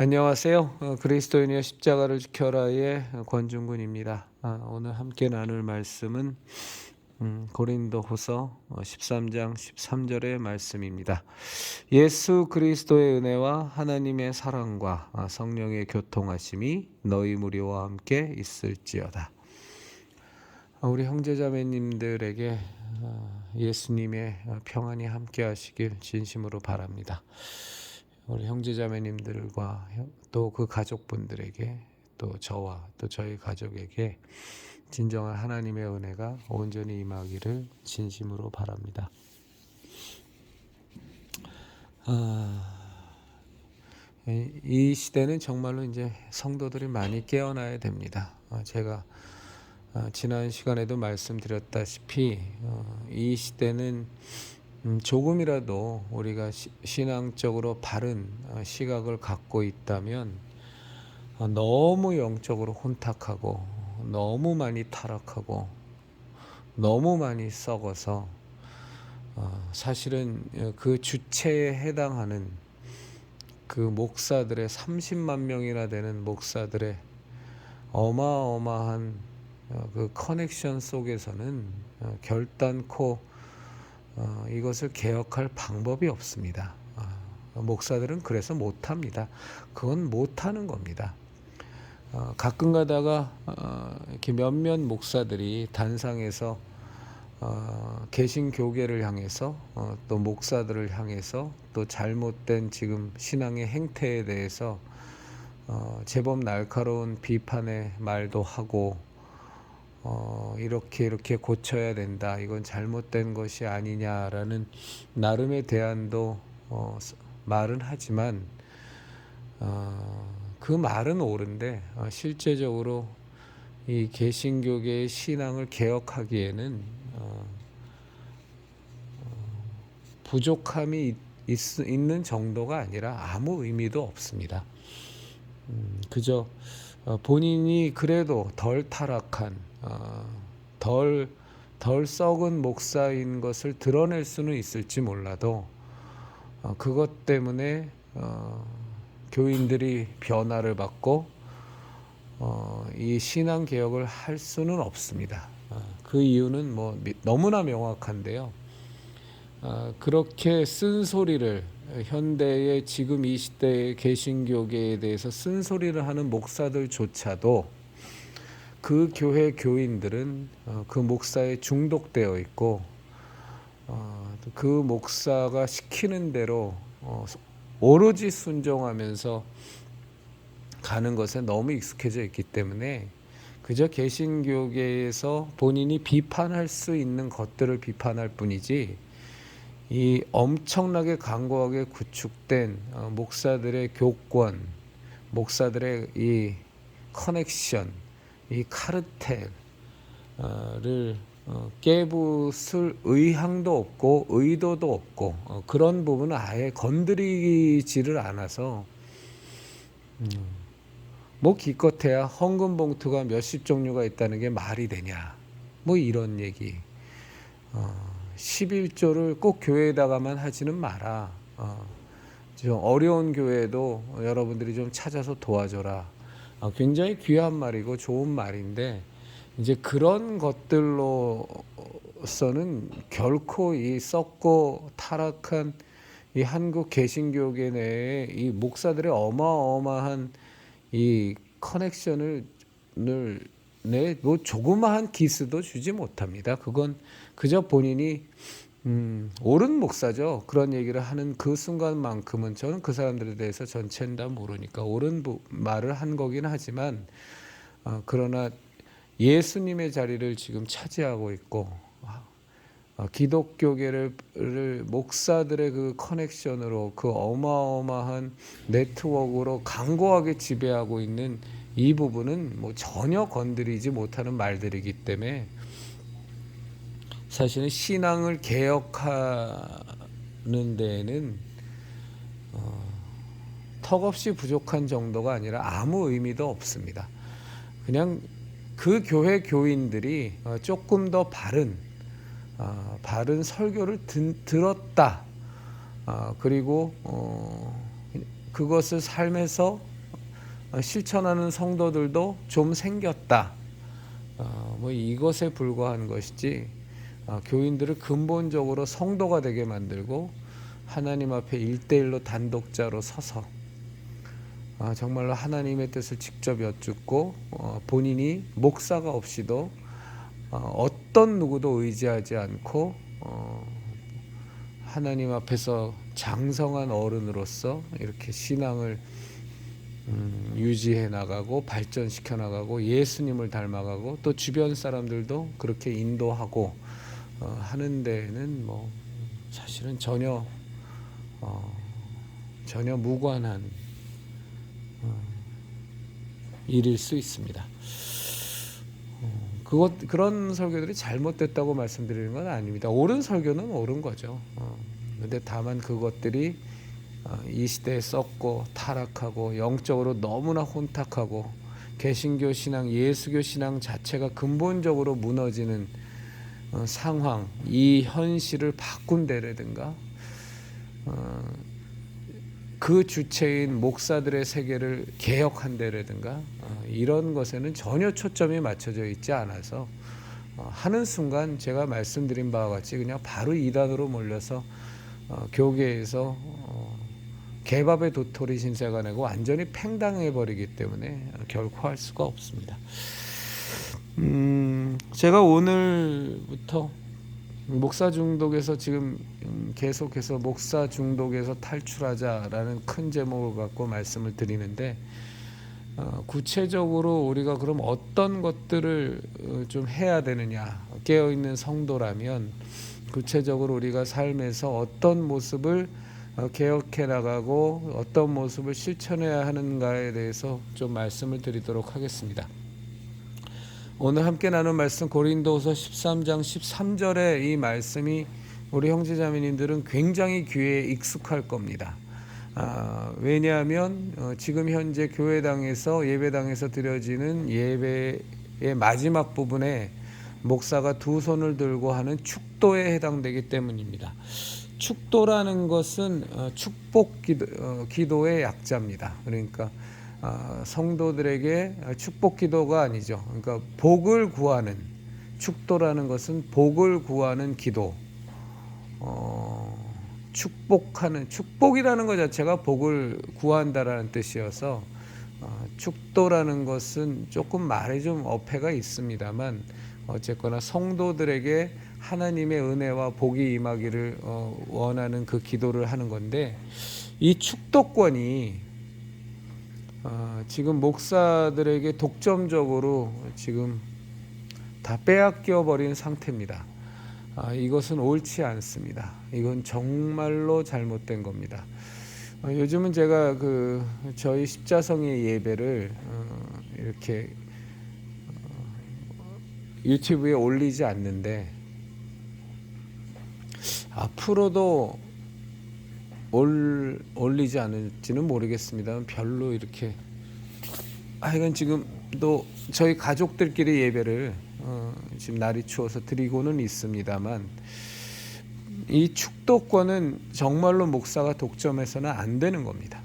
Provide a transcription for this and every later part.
안녕하세요. 그리스도인의 십자가를 지켜라의 권중근입니다. 오늘 함께 나눌 말씀은 고린도후서 13장 13절의 말씀입니다. 예수 그리스도의 은혜와 하나님의 사랑과 성령의 교통하심이 너희 무리와 함께 있을지어다. 우리 형제자매님들에게 예수님의 평안이 함께 하시길 진심으로 바랍니다. 우리 형제자매님들과 또 그 가족분들에게 또 저와 또 저희 가족에게 진정한 하나님의 은혜가 온전히 임하기를 진심으로 바랍니다. 이 시대는 정말로 이제 성도들이 많이 깨어나야 됩니다. 제가 지난 시간에도 말씀드렸다시피 이 시대는 조금이라도 우리가 신앙적으로 바른 시각을 갖고 있다면 너무 영적으로 혼탁하고 너무 많이 타락하고 너무 많이 썩어서 사실은 그 주체에 해당하는 그 목사들의 30만 명이나 되는 목사들의 어마어마한 그 커넥션 속에서는 결단코 이것을 개혁할 방법이 없습니다. 목사들은 그래서 못합니다. 그건 못하는 겁니다. 가끔 가다가 이렇게 몇몇 목사들이 단상에서 개신교계를 향해서 또 목사들을 향해서 또 잘못된 지금 신앙의 행태에 대해서 제법 날카로운 비판의 말도 하고 이렇게 고쳐야 된다. 이건 잘못된 것이 아니냐라는 나름의 대안도 말은 하지만 그 말은 옳은데 실제적으로 이 개신교계의 신앙을 개혁하기에는 부족함이 있는 정도가 아니라 아무 의미도 없습니다. 그저 본인이 그래도 덜 타락한 덜 썩은 목사인 것을 드러낼 수는 있을지 몰라도 그것 때문에 교인들이 변화를 받고 이 신앙 개혁을 할 수는 없습니다. 그 이유는 뭐 너무나 명확한데요. 그렇게 쓴소리를 현대의 지금 이 시대의 개신교계에 대해서 쓴소리를 하는 목사들조차도 그 교회 교인들은 그 목사에 중독되어 있고 그 목사가 시키는 대로 오로지 순종하면서 가는 것에 너무 익숙해져 있기 때문에 그저 개신교계에서 본인이 비판할 수 있는 것들을 비판할 뿐이지 이 엄청나게 강고하게 구축된 목사들의 교권, 목사들의 이 커넥션, 이 카르텔을 깨부술 의향도 없고 의도도 없고 그런 부분은 아예 건드리지를 않아서 뭐 기껏해야 헌금 봉투가 몇십 종류가 있다는 게 말이 되냐 뭐 이런 얘기. 11조를 꼭 교회에다가만 하지는 마라. 좀 어려운 교회도 여러분들이 좀 찾아서 도와줘라. 굉장히 귀한 말이고 좋은 말인데 이제 그런 것들로서는 결코 이 썩고 타락한 이 한국 개신교계 내에 이 목사들의 어마어마한 이 커넥션을 뭐 조그마한 기스도 주지 못합니다. 그건 그저 본인이 옳은 목사죠. 그런 얘기를 하는 그 순간만큼은 저는 그 사람들에 대해서 전체는 다 모르니까 옳은 말을 한 거긴 하지만 그러나 예수님의 자리를 지금 차지하고 있고 기독교계를 목사들의 그 커넥션으로 그 어마어마한 네트워크로 강고하게 지배하고 있는 이 부분은 뭐 전혀 건드리지 못하는 말들이기 때문에 사실은 신앙을 개혁하는 데에는 턱없이 부족한 정도가 아니라 아무 의미도 없습니다. 그냥 그 교회 교인들이 조금 더 바른 설교를 들었다. 그리고 그것을 삶에서 실천하는 성도들도 좀 생겼다. 뭐 이것에 불과한 것이지, 교인들을 근본적으로 성도가 되게 만들고 하나님 앞에 1대1로 단독자로 서서 정말로 하나님의 뜻을 직접 여쭙고 본인이 목사가 없이도 어떤 누구도 의지하지 않고 하나님 앞에서 장성한 어른으로서 이렇게 신앙을 유지해 나가고 발전시켜 나가고 예수님을 닮아가고 또 주변 사람들도 그렇게 인도하고 하는 데는 뭐 사실은 전혀 무관한 일일 수 있습니다. 그런 설교들이 잘못됐다고 말씀드리는 건 아닙니다. 옳은 설교는 옳은 거죠. 근데 다만 그것들이 이 시대에 썩고 타락하고 영적으로 너무나 혼탁하고 개신교 신앙, 예수교 신앙 자체가 근본적으로 무너지는 상황, 이 현실을 바꾼다라든가 그 주체인 목사들의 세계를 개혁한다라든가 이런 것에는 전혀 초점이 맞춰져 있지 않아서 하는 순간 제가 말씀드린 바와 같이 그냥 바로 이단으로 몰려서 교계에서 개밥의 도토리 신세가 내고 완전히 팽당해 버리기 때문에 결코 할 수가 없습니다. 제가 오늘부터 목사 중독에서 지금 계속해서 목사 중독에서 탈출하자라는 큰 제목을 갖고 말씀을 드리는데, 구체적으로 우리가 그럼 어떤 것들을 좀 해야 되느냐, 깨어있는 성도라면 구체적으로 우리가 삶에서 어떤 모습을 개혁해 나가고 어떤 모습을 실천해야 하는가에 대해서 좀 말씀을 드리도록 하겠습니다. 오늘 함께 나눈 말씀 고린도후서 13장 13절의 이 말씀이 우리 형제자매님들은 굉장히 귀에 익숙할 겁니다. 왜냐하면 지금 현재 교회당에서 예배당에서 드려지는 예배의 마지막 부분에 목사가 두 손을 들고 하는 축도에 해당되기 때문입니다. 축도라는 것은 축복 기도의 약자입니다. 그러니까 성도들에게 축복 기도가 아니죠. 그러니까 복을 구하는, 축도라는 것은 복을 구하는 기도. 축복이라는 것 자체가 복을 구한다라는 뜻이어서 축도라는 것은 조금 말에 좀 어폐가 있습니다만 어쨌거나 성도들에게 하나님의 은혜와 복이 임하기를 원하는 그 기도를 하는 건데, 이 축도권이 지금 목사들에게 독점적으로 지금 다 빼앗겨 버린 상태입니다. 이것은 옳지 않습니다. 이건 정말로 잘못된 겁니다. 요즘은 제가 저희 십자성의 예배를 이렇게 유튜브에 올리지 않는데, 앞으로도 올리지 않을지는 모르겠습니다. 별로 이렇게 하여간 지금도 저희 가족들끼리 예배를 지금 날이 추워서 드리고는 있습니다만, 이 축도권은 정말로 목사가 독점해서는 안 되는 겁니다.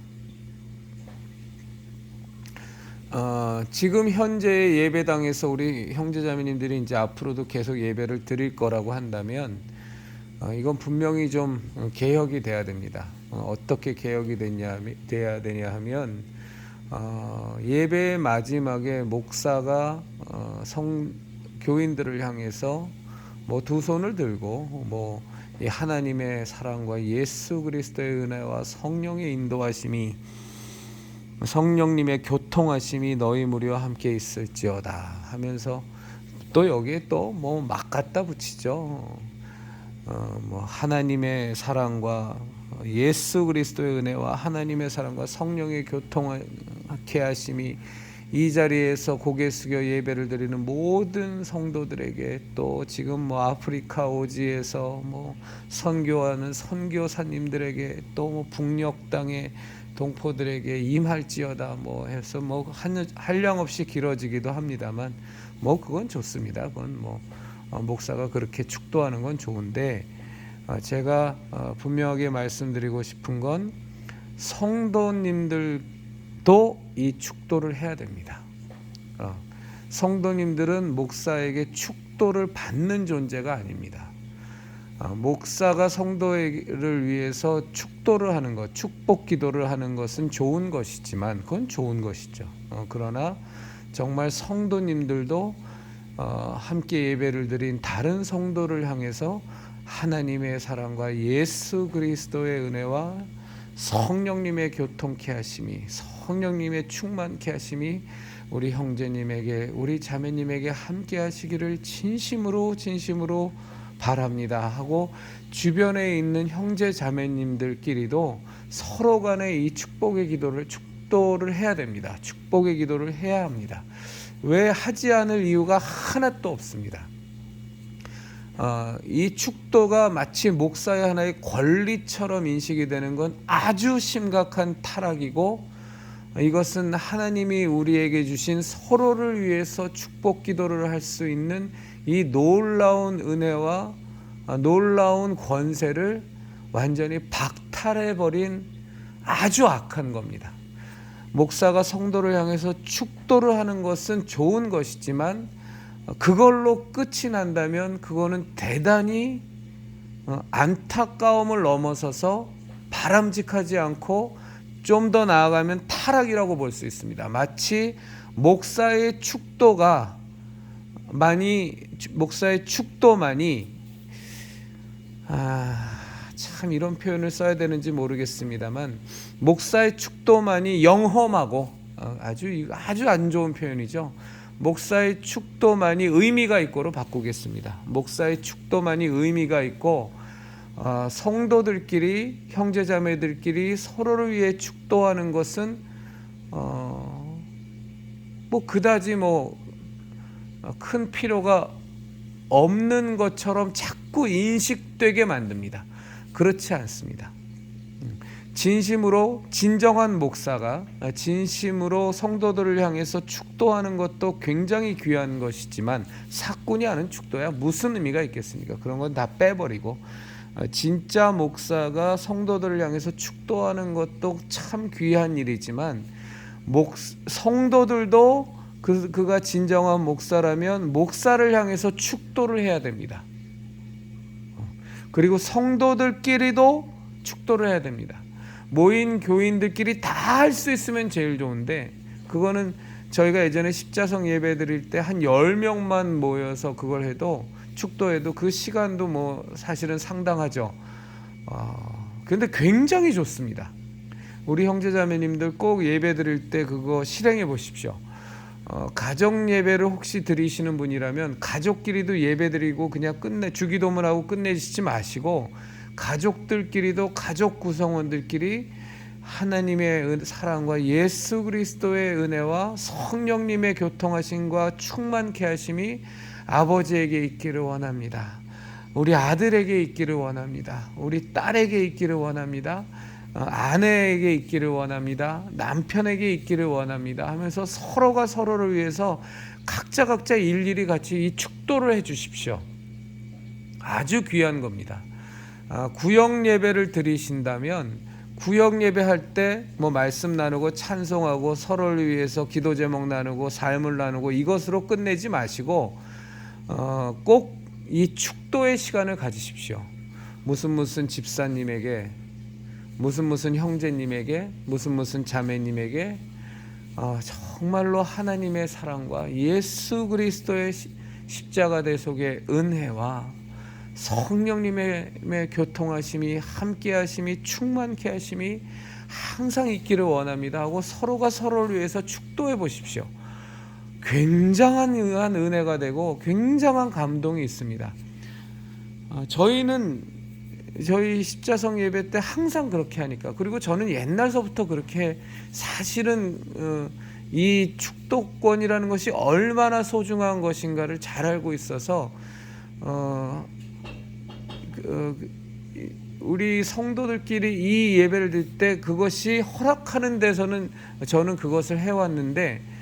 지금 현재 예배당에서 우리 형제자매님들이 이제 앞으로도 계속 예배를 드릴 거라고 한다면 이건 분명히 좀 개혁이 돼야 됩니다. 어떻게 개혁이 돼야 되냐 하면 예배의 마지막에 목사가 교인들을 향해서 뭐 두 손을 들고 뭐 이 하나님의 사랑과 예수 그리스도의 은혜와 성령의 인도하심이, 성령님의 교통하심이 너희 무리와 함께 있을지어다 하면서 또 여기에 또 뭐 막 갖다 붙이죠. 뭐 하나님의 사랑과 예수 그리스도의 은혜와 하나님의 사랑과 성령의 교통하게 하심이 이 자리에서 고개 숙여 예배를 드리는 모든 성도들에게, 또 지금 뭐 아프리카 오지에서 뭐 선교하는 선교사님들에게, 또 뭐 북녘 땅의 동포들에게 임할지어다 뭐 해서 뭐 한량없이 길어지기도 합니다만, 뭐 그건 좋습니다. 그건 뭐 목사가 그렇게 축도하는 건 좋은데, 제가 분명하게 말씀드리고 싶은 건 성도님들도 이 축도를 해야 됩니다. 성도님들은 목사에게 축도를 받는 존재가 아닙니다. 목사가 성도를 위해서 축도를 하는 것, 축복 기도를 하는 것은 좋은 것이지만 그건 좋은 것이죠. 그러나 정말 성도님들도 함께 예배를 드린 다른 성도를 향해서 하나님의 사랑과 예수 그리스도의 은혜와 성령님의 교통케 하심이, 성령님의 충만케 하심이 우리 형제님에게, 우리 자매님에게 함께 하시기를 진심으로 바랍니다 하고, 주변에 있는 형제 자매님들끼리도 서로 간에 이 축도를 해야 됩니다. 축복의 기도를 해야 합니다. 왜 하지 않을 이유가 하나도 없습니다. 이 축도가 마치 목사의 하나의 권리처럼 인식이 되는 건 아주 심각한 타락이고, 이것은 하나님이 우리에게 주신 서로를 위해서 축복 기도를 할 수 있는 이 놀라운 은혜와 놀라운 권세를 완전히 박탈해버린 아주 악한 겁니다. 목사가 성도를 향해서 축도를 하는 것은 좋은 것이지만 그걸로 끝이 난다면 그거는 대단히 안타까움을 넘어서서 바람직하지 않고 좀 더 나아가면 타락이라고 볼 수 있습니다. 마치 목사의 축도만이 참 이런 표현을 써야 되는지 모르겠습니다만, 목사의 축도만이 영험하고, 아주 안 좋은 표현이죠. 목사의 축도만이 의미가 있고로 바꾸겠습니다. 목사의 축도만이 의미가 있고, 성도들끼리, 형제자매들끼리 서로를 위해 축도하는 것은 그다지 큰 필요가 없는 것처럼 자꾸 인식되게 만듭니다. 그렇지 않습니다. 진정한 목사가 진심으로 성도들을 향해서 축도하는 것도 굉장히 귀한 것이지만, 사꾼이 하는 축도야 무슨 의미가 있겠습니까? 그런 건 다 빼버리고, 진짜 목사가 성도들을 향해서 축도하는 것도 참 귀한 일이지만, 성도들도 그가 진정한 목사라면 목사를 향해서 축도를 해야 됩니다. 그리고 성도들끼리도 축도를 해야 됩니다. 모인 교인들끼리 다 할 수 있으면 제일 좋은데, 그거는 저희가 예전에 십자성 예배 드릴 때 한 10명만 모여서 그걸 해도, 축도해도 그 시간도 사실은 상당하죠. 근데 굉장히 좋습니다. 우리 형제자매님들 꼭 예배 드릴 때 그거 실행해 보십시오. 가정 예배를 혹시 드리시는 분이라면 가족끼리도 예배 드리고 그냥 주기도문하고 끝내시지 마시고, 가족들끼리도 가족 구성원들끼리 하나님의 사랑과 예수 그리스도의 은혜와 성령님의 교통하심과 충만케 하심이 아버지에게 있기를 원합니다. 우리 아들에게 있기를 원합니다. 우리 딸에게 있기를 원합니다. 아내에게 있기를 원합니다. 남편에게 있기를 원합니다 하면서 서로가 서로를 위해서 각자 일일이 같이 이 축도를 해 주십시오. 아주 귀한 겁니다. 구역 예배를 드리신다면 구역 예배할 때 말씀 나누고 찬송하고 서로를 위해서 기도 제목 나누고 삶을 나누고 이것으로 끝내지 마시고 꼭 이 축도의 시간을 가지십시오. 무슨 집사님에게, 무슨 형제님에게, 무슨 자매님에게 정말로 하나님의 사랑과 예수 그리스도의 십자가 대속의 은혜와 성령님의 교통하심이, 함께하심이, 충만케 하심이 항상 있기를 원합니다 하고 서로가 서로를 위해서 축도해 보십시오. 굉장한 은혜가 되고 굉장한 감동이 있습니다. 저희 십자성 예배 때 항상 그렇게 하니까, 그리고 저는 옛날서부터 그렇게, 사실은 이 축도권이라는 것이 얼마나 소중한 것인가를 잘 알고 있어서 우리 성도들끼리 이 예배를 드릴 때 그것이 허락하는 데서는 저는 그것을 해왔는데,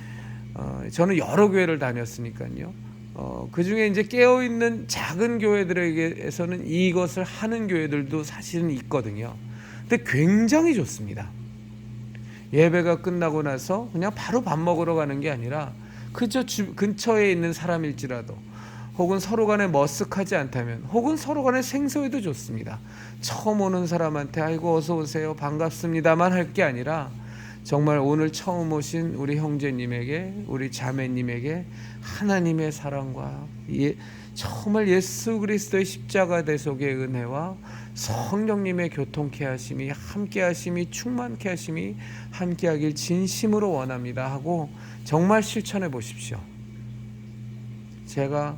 저는 여러 교회를 다녔으니까요. 그 중에 이제 깨어있는 작은 교회들에게서는 이것을 하는 교회들도 사실은 있거든요. 근데 굉장히 좋습니다. 예배가 끝나고 나서 그냥 바로 밥 먹으러 가는 게 아니라 그저 근처에 있는 사람일지라도, 혹은 서로 간에 머쓱하지 않다면, 혹은 서로 간에 생소해도 좋습니다. 처음 오는 사람한테 아이고 어서 오세요 반갑습니다만 할 게 아니라 정말 오늘 처음 오신 우리 형제님에게, 우리 자매님에게 하나님의 사랑과 정말 예수 그리스도의 십자가 대속의 은혜와 성령님의 교통케 하심이, 함께 하심이, 충만케 하심이 함께 하길 진심으로 원합니다 하고 정말 실천해 보십시오. 제가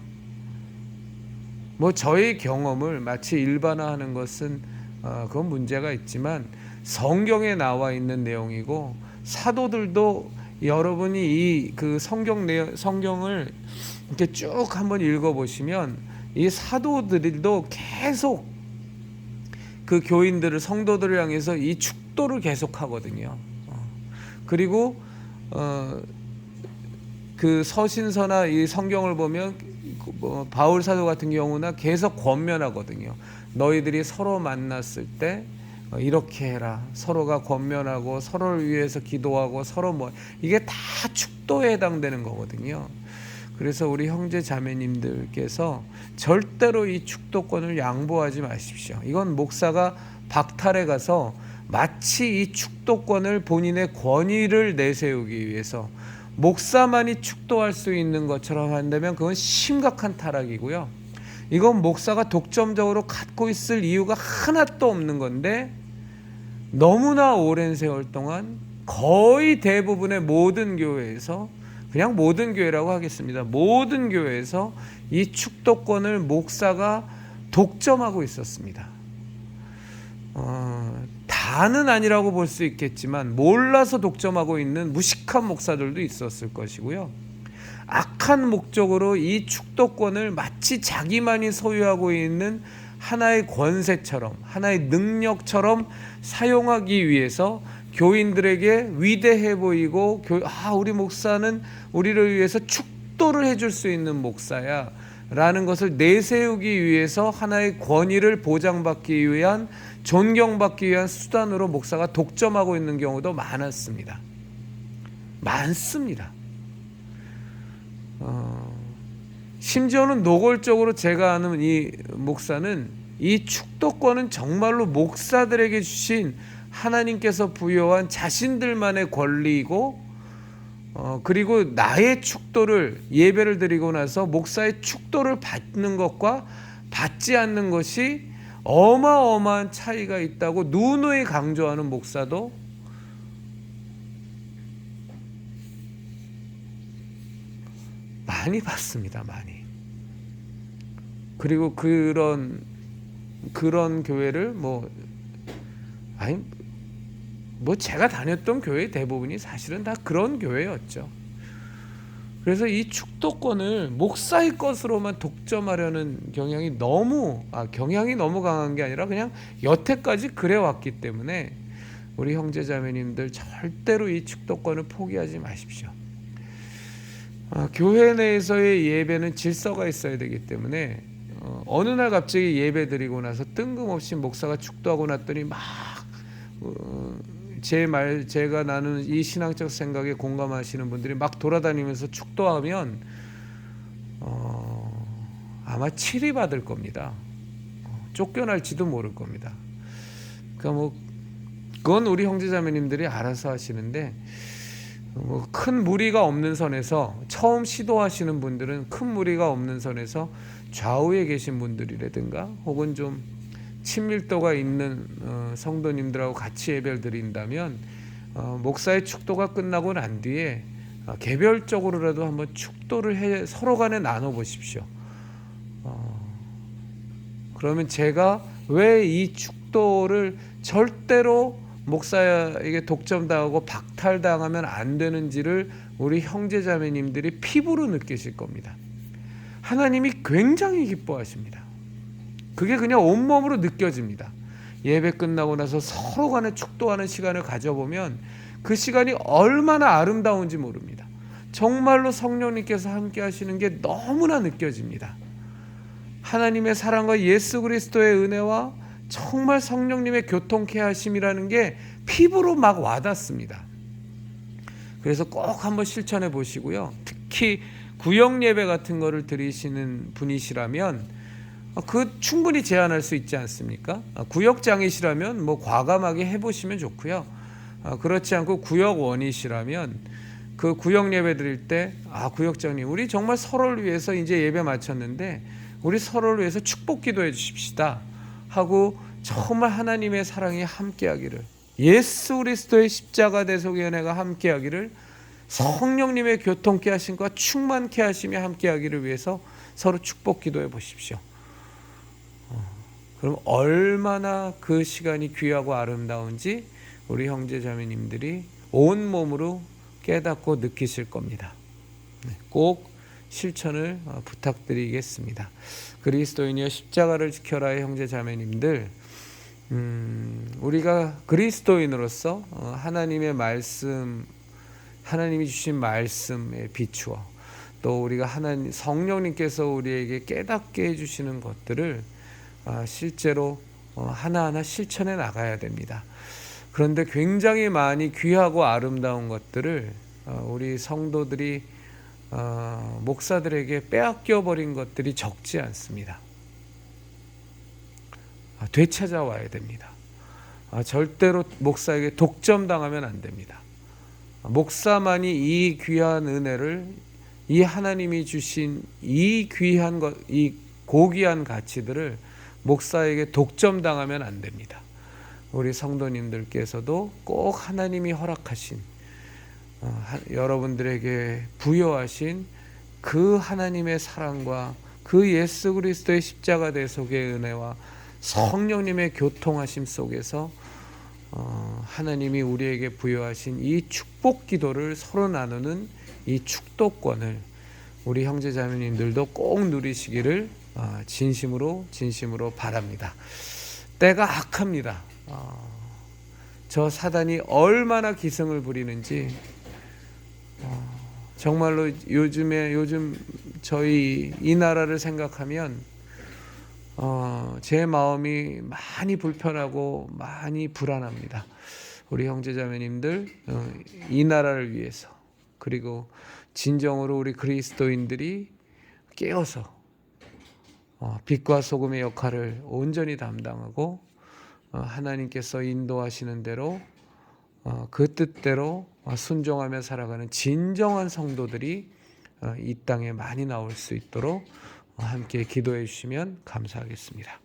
저의 경험을 마치 일반화하는 것은 그건 문제가 있지만 성경에 나와 있는 내용이고, 사도들도 여러분이 그 성경을 이렇게 쭉 한번 읽어보시면 이 사도들도 계속 그 교인들을, 성도들을 향해서 이 축도를 계속하거든요. 그리고 그 서신서나 이 성경을 보면 바울 사도 같은 경우나 계속 권면하거든요. 너희들이 서로 만났을 때 이렇게 해라. 서로가 권면하고 서로를 위해서 기도하고 서로 이게 다 축도에 해당되는 거거든요. 그래서 우리 형제 자매님들께서 절대로 이 축도권을 양보하지 마십시오. 이건 목사가 박탈해 가서 마치 이 축도권을 본인의 권위를 내세우기 위해서 목사만이 축도할 수 있는 것처럼 한다면 그건 심각한 타락이고요. 이건 목사가 독점적으로 갖고 있을 이유가 하나도 없는 건데, 너무나 오랜 세월 동안 거의 대부분의 모든 교회에서, 그냥 모든 교회라고 하겠습니다. 모든 교회에서 이 축도권을 목사가 독점하고 있었습니다. 다는 아니라고 볼 수 있겠지만 몰라서 독점하고 있는 무식한 목사들도 있었을 것이고요. 악한 목적으로 이 축도권을 마치 자기만이 소유하고 있는 하나의 권세처럼, 하나의 능력처럼 사용하기 위해서 교인들에게 위대해 보이고, 우리 목사는 우리를 위해서 축도를 해줄 수 있는 목사야 라는 것을 내세우기 위해서 하나의 권위를 보장받기 위한, 존경받기 위한 수단으로 목사가 독점하고 있는 경우도 많습니다. 심지어는 노골적으로 제가 아는 이 목사는 이 축도권은 정말로 목사들에게 주신 하나님께서 부여한 자신들만의 권리이고, 그리고 나의 축도를, 예배를 드리고 나서 목사의 축도를 받는 것과 받지 않는 것이 어마어마한 차이가 있다고 누누이 강조하는 목사도 많이 봤습니다. 많이. 그리고 그런 교회를 제가 다녔던 교회 대부분이 사실은 다 그런 교회였죠. 그래서 이 축도권을 목사의 것으로만 독점하려는 경향이 너무 강한 게 아니라 그냥 여태까지 그래왔기 때문에 우리 형제자매님들 절대로 이 축도권을 포기하지 마십시오. 교회 내에서의 예배는 질서가 있어야 되기 때문에 어느 날 갑자기 예배 드리고 나서 뜬금없이 목사가 축도하고 났더니 제가 나누는 이 신앙적 생각에 공감하시는 분들이 막 돌아다니면서 축도하면 아마 치리받을 겁니다. 쫓겨날지도 모를 겁니다. 그러니까 그건 우리 형제자매님들이 알아서 하시는데, 큰 무리가 없는 선에서, 처음 시도하시는 분들은 큰 무리가 없는 선에서 좌우에 계신 분들이라든가 혹은 좀 친밀도가 있는 성도님들하고 같이 예배를 드린다면 목사의 축도가 끝나고 난 뒤에 개별적으로라도 한번 축도를 서로 간에 나눠보십시오. 그러면 제가 왜 이 축도를 절대로 목사에게 독점당하고 박탈당하면 안 되는지를 우리 형제자매님들이 피부로 느끼실 겁니다. 하나님이 굉장히 기뻐하십니다. 그게 그냥 온몸으로 느껴집니다. 예배 끝나고 나서 서로 간에 축도하는 시간을 가져보면 그 시간이 얼마나 아름다운지 모릅니다. 정말로 성령님께서 함께 하시는 게 너무나 느껴집니다. 하나님의 사랑과 예수 그리스도의 은혜와 정말 성령님의 교통케 하심이라는 게 피부로 막 와닿습니다. 그래서 꼭 한번 실천해 보시고요. 특히 구역 예배 같은 거를 드리시는 분이시라면 그 충분히 제한할 수 있지 않습니까? 구역장이시라면 뭐 과감하게 해보시면 좋고요. 그렇지 않고 구역원이시라면 그 구역 예배 드릴 때 구역장님 우리 정말 서로를 위해서 이제 예배 마쳤는데 우리 서로를 위해서 축복 기도해 주십시다 하고 정말 하나님의 사랑이 함께하기를, 예수 그리스도의 십자가 대속의 은혜가 함께하기를, 성령님의 교통케 하심과 충만케 하심이 함께하기를 위해서 서로 축복 기도해 보십시오. 그럼 얼마나 그 시간이 귀하고 아름다운지 우리 형제 자매님들이 온몸으로 깨닫고 느끼실 겁니다. 꼭 실천을 부탁드리겠습니다. 그리스도인이여 십자가를 지켜라의 형제 자매님들, 우리가 그리스도인으로서 하나님의 말씀, 하나님이 주신 말씀에 비추어 또 우리가 하나님 성령님께서 우리에게 깨닫게 해주시는 것들을 실제로 하나하나 실천해 나가야 됩니다. 그런데 굉장히 많이 귀하고 아름다운 것들을 우리 성도들이 목사들에게 빼앗겨 버린 것들이 적지 않습니다. 되찾아와야 됩니다. 절대로 목사에게 독점당하면 안 됩니다. 목사만이 이 귀한 은혜를, 이 하나님이 주신 이 귀한 것, 이 고귀한 가치들을 목사에게 독점당하면 안 됩니다. 우리 성도님들께서도 꼭 하나님이 허락하신 여러분들에게 부여하신 그 하나님의 사랑과 그 예수 그리스도의 십자가 대속의 은혜와 성령님의 교통하심 속에서 하나님이 우리에게 부여하신 이 축복 기도를 서로 나누는 이 축도권을 우리 형제 자매님들도 꼭 누리시기를 진심으로 바랍니다. 때가 악합니다. 저 사단이 얼마나 기승을 부리는지 정말로 요즘 저희 이 나라를 생각하면 제 마음이 많이 불편하고 많이 불안합니다. 우리 형제자매님들 이 나라를 위해서, 그리고 진정으로 우리 그리스도인들이 깨어서 빛과 소금의 역할을 온전히 담당하고 하나님께서 인도하시는 대로 그 뜻대로 순종하며 살아가는 진정한 성도들이 이 땅에 많이 나올 수 있도록 함께 기도해 주시면 감사하겠습니다.